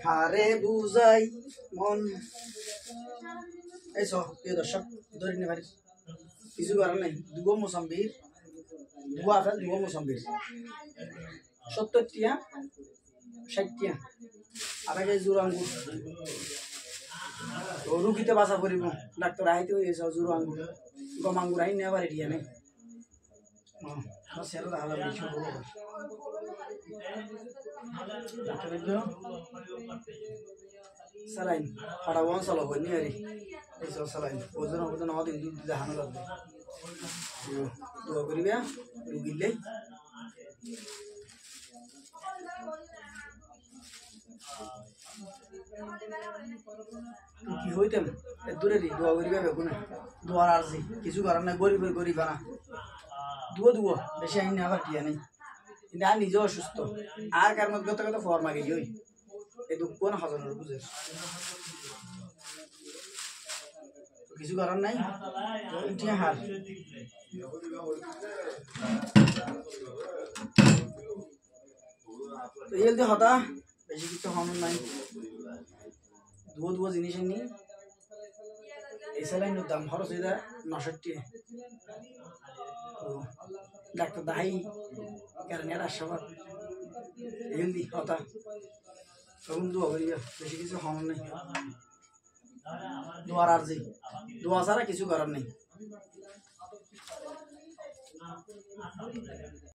হারে বুঝাই মন এই প্রিয় দর্শক ধরে নিতে পারিস কিছু করার নাই দুগো মোসাম্বির দুয়া আপেল দুগো মোসাম্বির 70 টিয়া 60 টিয়া আধা কেজি জোর আঙ্গুর তো রুগীতে বাঁচা পড়িব ডাক্তার আইতে হয়েছে জোর আঙ্গুর গম আঙ্গুর আই নেওয়া পারি টিয়া নেই সেটা দেখা যাবে কিছু বলবো saline para wan salo bani ari eso saline oজন আমাদের দুধ দেখানো লাগবে দোয়া করিবে রুগীলে কি হইতেন দূরে দি দোয়া করিবে বেগুনে দোয়ার আরজি কিছু করার না গরিব গরিব না দুয়া বেশি আইন আবার টিয়া নেই কিন্তু আর নিজেও অসুস্থ আর কার মধ্যে গত কথা ফর্মা গেই ওই এই দুঃখ না হাজার বুঝে কিছু করার নাই উঠিয়ে হার এই যে হতা বেশি কিছু হন নাই দুয়া জিনিস নি এই স্যালাইনের দাম খরচ হয়ে যায় 69 ডাক্তার দাহাই কারণ এর আশাবাদ হেলদি হতা তখন দোয়া করিবা বেশি কিছু হন নাই দোয়ার আরজি দোয়া ছাড়া কিছু করার নেই